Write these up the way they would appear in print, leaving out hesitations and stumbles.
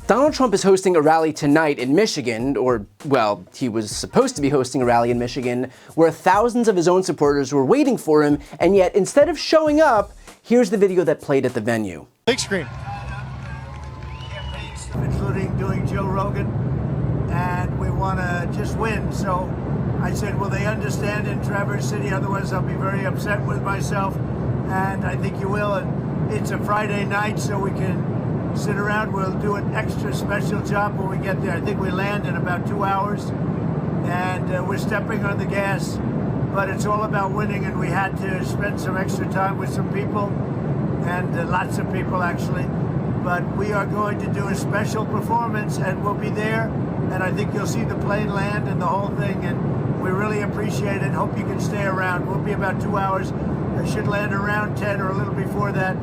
Donald Trump is hosting a rally tonight in Michigan, or, well, he was supposed to be hosting a rally in Michigan, where thousands of his own supporters were waiting for him, and yet, instead of showing up, here's the video that played at the venue. Big screen. Including doing Joe Rogan, and we want to just win. So I said, will they understand in Traverse City? Otherwise, I'll be very upset with myself, and I think you will. And it's a Friday night, so we can sit around. We'll do an extra special job when we get there. I think we land in about 2 hours, and we're stepping on the gas, but it's all about winning, and we had to spend some extra time with some people, and lots of people actually. But we are going to do a special performance, and we'll be there, and I think you'll see the plane land and the whole thing, and we really appreciate it. Hope you can stay around. We'll be about 2 hours. I should land around 10 or a little before that.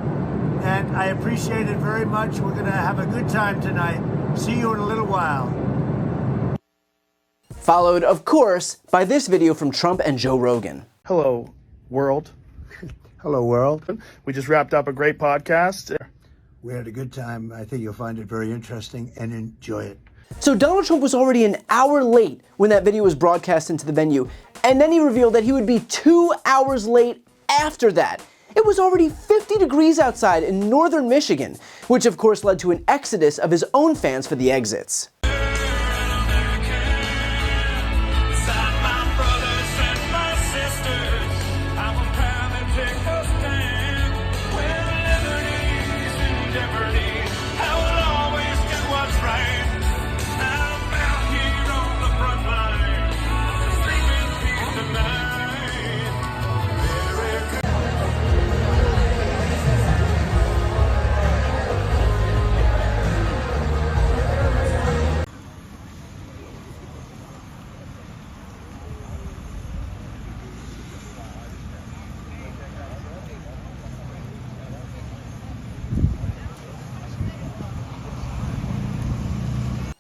And I appreciate it very much. We're going to have a good time tonight. See you in a little while. Followed, of course, by this video from Trump and Joe Rogan. Hello, world. Hello, world. We just wrapped up a great podcast. We had a good time. I think you'll find it very interesting and enjoy it. So Donald Trump was already an hour late when that video was broadcast into the venue, and then he revealed that he would be 2 hours late after that. It was already 50 degrees outside in northern Michigan, which of course led to an exodus of his own fans for the exits.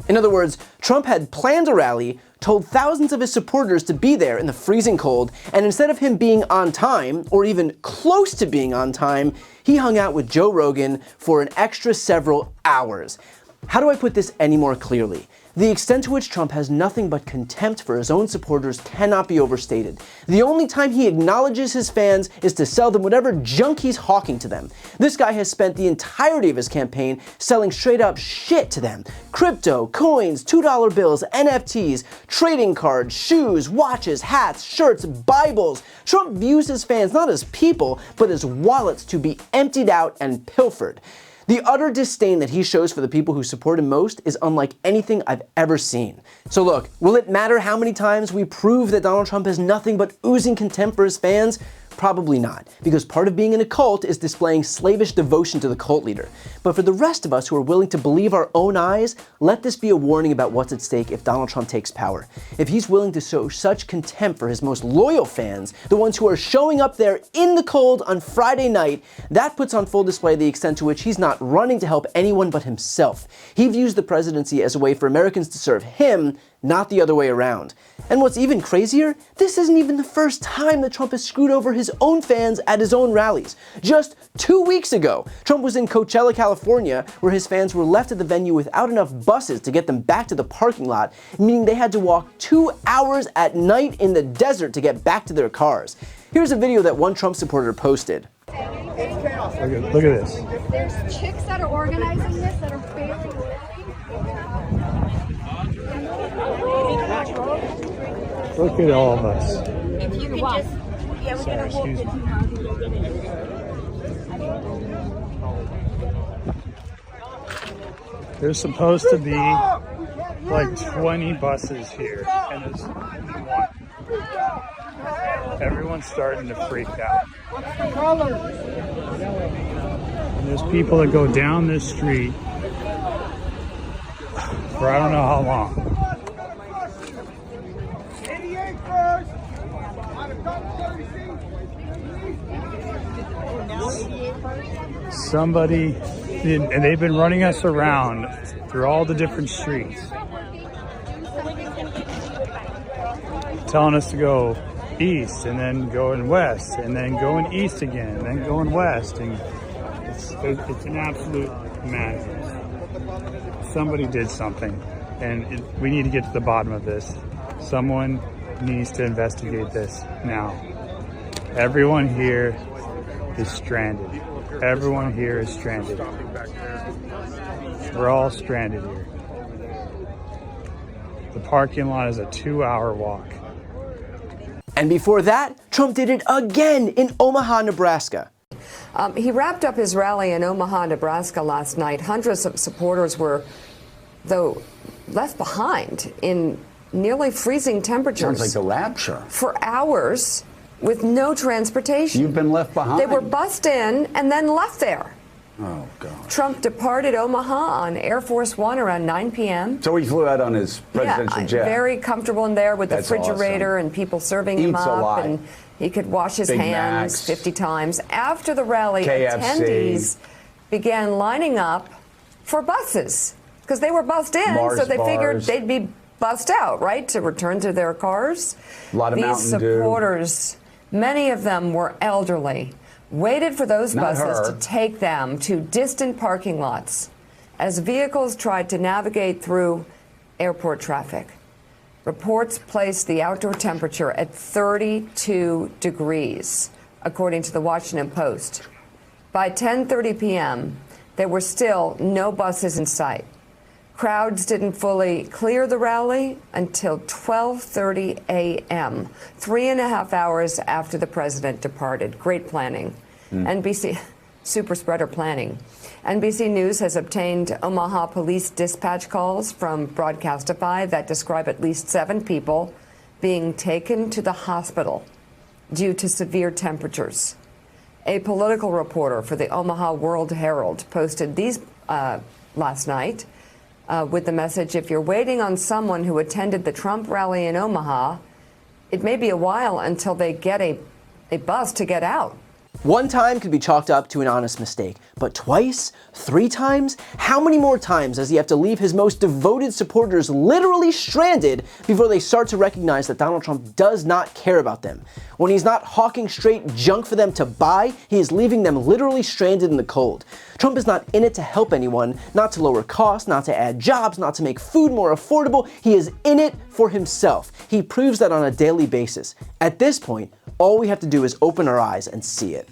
In other words, Trump had planned a rally, told thousands of his supporters to be there in the freezing cold, and instead of him being on time, or even close to being on time, he hung out with Joe Rogan for an extra several hours. How do I put this any more clearly? The extent to which Trump has nothing but contempt for his own supporters cannot be overstated. The only time he acknowledges his fans is to sell them whatever junk he's hawking to them. This guy has spent the entirety of his campaign selling straight up shit to them. Crypto, coins, $2 bills, NFTs, trading cards, shoes, watches, hats, shirts, Bibles. Trump views his fans not as people, but as wallets to be emptied out and pilfered. The utter disdain that he shows for the people who support him most is unlike anything I've ever seen. So look, will it matter how many times we prove that Donald Trump has nothing but oozing contempt for his fans? Probably not, because part of being in a cult is displaying slavish devotion to the cult leader. But for the rest of us who are willing to believe our own eyes, let this be a warning about what's at stake if Donald Trump takes power. If he's willing to show such contempt for his most loyal fans, the ones who are showing up there in the cold on Friday night, that puts on full display the extent to which he's not running to help anyone but himself. He views the presidency as a way for Americans to serve him, not the other way around. And what's even crazier, this isn't even the first time that Trump has screwed over his own fans at his own rallies. Just 2 weeks ago, Trump was in Coachella, California, where his fans were left at the venue without enough buses to get them back to the parking lot, meaning they had to walk 2 hours at night in the desert to get back to their cars. Here's a video that one Trump supporter posted. Look at this. There's chicks that are organizing this that are failing. Look at all of us. If you could just, yeah, we're Sorry, excuse me. There's supposed to be like 20 buses here, and there's one. Everyone's starting to freak out. And there's people that go down this street for I don't know how long. Somebody, and they've been running us around through all the different streets, telling us to go east and then going west and then going east again and then going west, and it's an absolute madness. somebody did something, and we need to get to the bottom of this. Someone needs to investigate this now. Everyone here is stranded. Everyone here is stranded. We're all stranded here. The parking lot is a 2-hour walk. And before that, Trump did it again in Omaha, Nebraska. He wrapped up his rally in Omaha, Nebraska last night. Hundreds of supporters were, though, left behind in nearly freezing temperatures. Sounds like the rapture. For hours with no transportation. You've been left behind. They were bussed in and then left there. Oh, God. Trump departed Omaha on Air Force One around 9 p.m. So he flew out on his presidential jet. Very comfortable in there with That's the refrigerator awesome. And people serving him Eats a up. lot. And he could wash his Big hands Macs. 50 times. After the rally, KFC. attendees began lining up for buses because they were bussed in, Mars so they figured bars. they'd be bussed out, right, to return to their cars. A lot of These Mountain Dew. supporters, many of them were elderly, waited for those Not buses her. to take them to distant parking lots as vehicles tried to navigate through airport traffic. Reports placed the outdoor temperature at 32 degrees, according to the Washington Post. By 10:30 p.m., there were still no buses in sight. Crowds didn't fully clear the rally until 12:30 a.m., 3.5 hours after the president departed. Great planning. NBC, super spreader planning. NBC News has obtained Omaha police dispatch calls from Broadcastify that describe at least 7 people being taken to the hospital due to severe temperatures. A political reporter for the Omaha World Herald posted these last night with the message, if you're waiting on someone who attended the Trump rally in Omaha, it may be a while until they get a bus to get out. One time could be chalked up to an honest mistake, but twice? 3 times? How many more times does he have to leave his most devoted supporters literally stranded before they start to recognize that Donald Trump does not care about them? When he's not hawking straight junk for them to buy, he is leaving them literally stranded in the cold. Trump is not in it to help anyone, not to lower costs, not to add jobs, not to make food more affordable. He is in it for himself. He proves that on a daily basis. At this point, all we have to do is open our eyes and see it.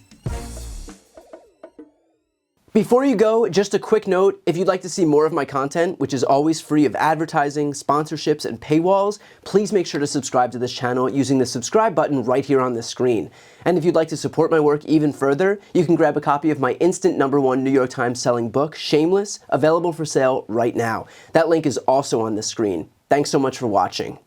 Before you go, just a quick note, if you'd like to see more of my content, which is always free of advertising, sponsorships, and paywalls, please make sure to subscribe to this channel using the subscribe button right here on this screen. And if you'd like to support my work even further, you can grab a copy of my instant #1 New York Times selling book, Shameless, available for sale right now. That link is also on the screen. Thanks so much for watching.